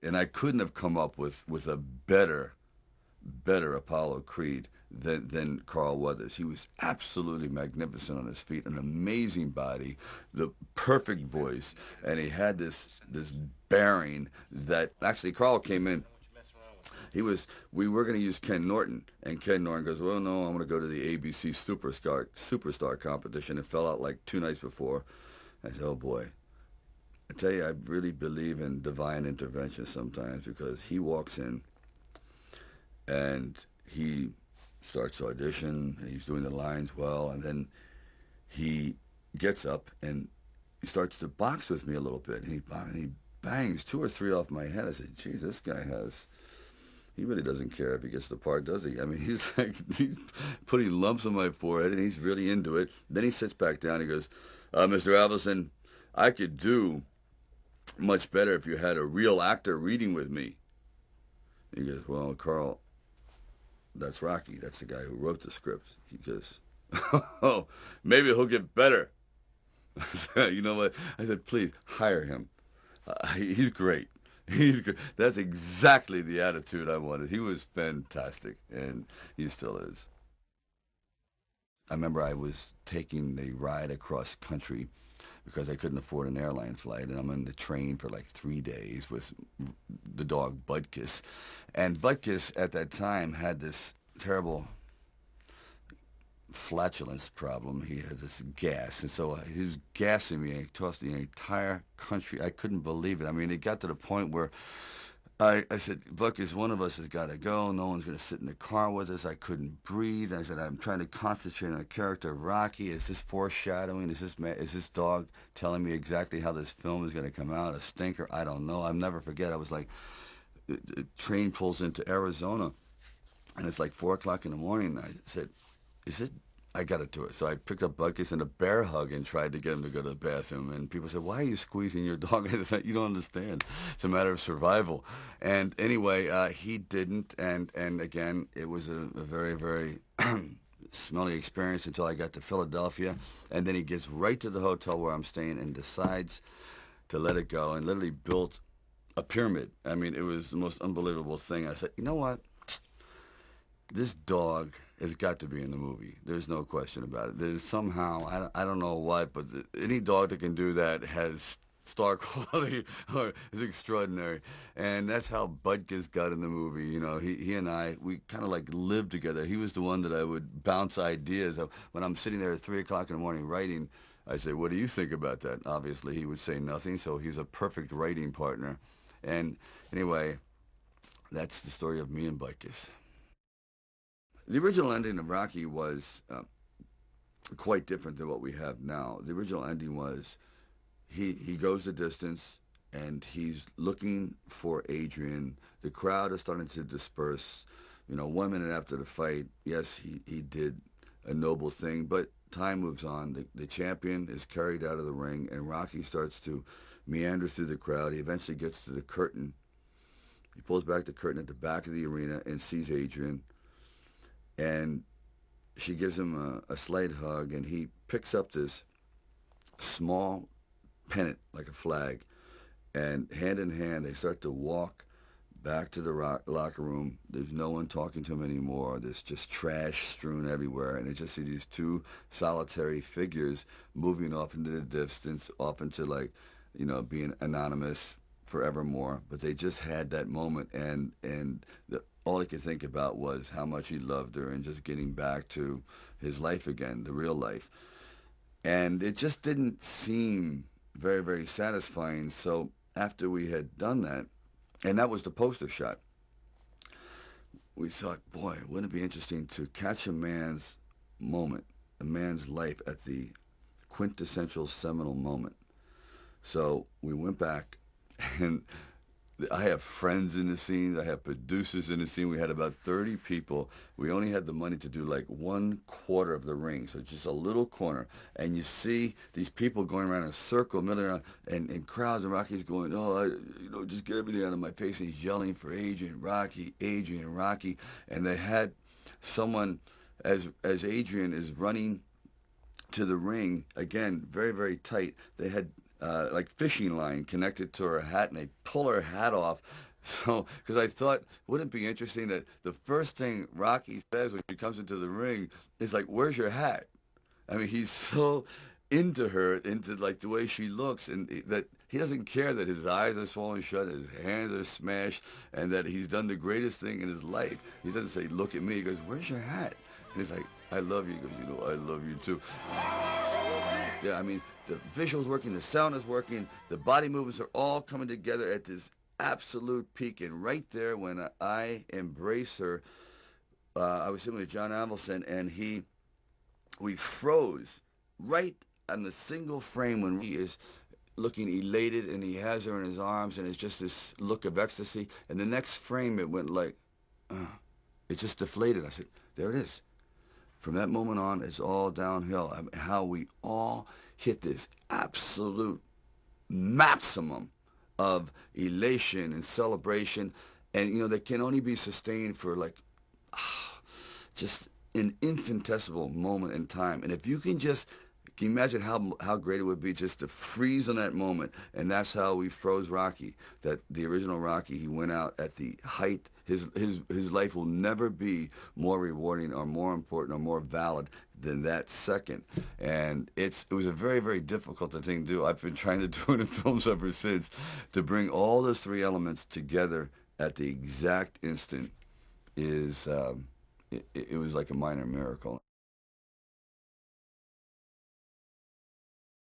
And I couldn't have come up with a better Apollo Creed than Carl Weathers. He was absolutely magnificent on his feet, an amazing body, the perfect voice, and he had this bearing that actually Carl came in. We were going to use Ken Norton, and Ken Norton goes, well, no, I'm going to go to the ABC Superstar competition. It fell out like 2 nights before. I said, oh boy. I tell you, I really believe in divine intervention sometimes, because he walks in and he starts to audition and he's doing the lines well, and then he gets up and he starts to box with me a little bit, and he bangs 2 or 3 off my head. I said, geez, this guy he really doesn't care if he gets the part, does he? I mean, he's putting lumps on my forehead, and he's really into it. Then he sits back down. He goes, Mr. Alverson, I could do much better if you had a real actor reading with me. He goes, well, Carl, that's Rocky. That's the guy who wrote the script. He goes, oh, maybe he'll get better. You know what? I said, please hire him. He's great. He's good. That's exactly the attitude I wanted. He was fantastic, and he still is. I remember I was taking the ride across country because I couldn't afford an airline flight, and I'm in the train for like 3 days with the dog Butkus. And Butkus at that time had this terrible flatulence problem. He had this gas, and so he was gassing me across the entire country. I couldn't believe it. I mean, it got to the point where I said, Butkus, one of us has got to go. No one's going to sit in the car with us. I couldn't breathe. I said, I'm trying to concentrate on the character of Rocky. Is this foreshadowing? Is this dog telling me exactly how this film is going to come out? A stinker? I don't know. I'll never forget. I was like, the train pulls into Arizona, and it's like 4 o'clock in the morning. I said, is it? I got to do it. So I picked up Butkus and a bear hug and tried to get him to go to the bathroom. And people said, why are you squeezing your dog? I said, you don't understand. It's a matter of survival. And anyway, he didn't. And again, it was a very, very smelly experience until I got to Philadelphia. And then he gets right to the hotel where I'm staying and decides to let it go and literally built a pyramid. I mean, it was the most unbelievable thing. I said, you know what? This dog has got to be in the movie. There's no question about it. There's somehow, I don't know what, but any dog that can do that has star quality or is extraordinary. And that's how Butkus got in the movie. You know, he and I, we kind of like lived together. He was the one that I would bounce ideas of. When I'm sitting there at 3 o'clock in the morning writing, I say, what do you think about that? Obviously, he would say nothing, so he's a perfect writing partner. And anyway, that's the story of me and Butkus. The original ending of Rocky was quite different than what we have now. The original ending was he goes the distance and he's looking for Adrian. The crowd is starting to disperse. You know, 1 minute after the fight, yes, he did a noble thing, but time moves on. The champion is carried out of the ring, and Rocky starts to meander through the crowd. He eventually gets to the curtain. He pulls back the curtain at the back of the arena and sees Adrian, and she gives him a slight hug, and he picks up this small pennant like a flag, and hand in hand they start to walk back to the locker room. There's no one talking to him anymore. There's just trash strewn everywhere, and they just see these two solitary figures moving off into the distance, off into, like, you know, being anonymous forevermore. But they just had that moment, and all he could think about was how much he loved her and just getting back to his life again, the real life. And it just didn't seem very, very satisfying. So after we had done that, and that was the poster shot, we thought, boy, wouldn't it be interesting to catch a man's moment, a man's life at the quintessential seminal moment. So we went back, and I have friends in the scene. I have producers in the scene. We had about 30 people. We only had the money to do like 1/4 of the ring, so just a little corner. And you see these people going around in a circle, milling around, and crowds, and Rocky's going, just get everything out of my face. And he's yelling for Adrian, Rocky, Adrian, Rocky. And they had someone, as Adrian is running to the ring, again, very, very tight. They had like fishing line connected to her hat, and they pull her hat off So, because I thought, wouldn't it be interesting that the first thing Rocky says when she comes into the ring is like, "Where's your hat?" I mean, he's so into her, into like the way she looks, and that he doesn't care that his eyes are swollen shut, his hands are smashed, and that he's done the greatest thing in his life. He doesn't say, "Look at me." He goes, "Where's your hat?" And he's like, "I love you." He goes, "You know, I love you too." Yeah, I mean, the visuals working, the sound is working, the body movements are all coming together at this absolute peak. And right there, when I embrace her, I was sitting with John Avildsen, and we froze right on the single frame when he is looking elated and he has her in his arms and it's just this look of ecstasy. And the next frame, it went like, it just deflated. I said, there it is. From that moment on, it's all downhill. I mean, how we all hit this absolute maximum of elation and celebration, and you know that can only be sustained for like just an infinitesimal moment in time. And if you can you imagine how great it would be just to freeze on that moment? And that's how we froze Rocky. That the original Rocky, he went out at the height. His life will never be more rewarding or more important or more valid than that second. And it was a very, very difficult thing to do. I've been trying to do it in films ever since, to bring all those three elements together at the exact instant is it was like a minor miracle.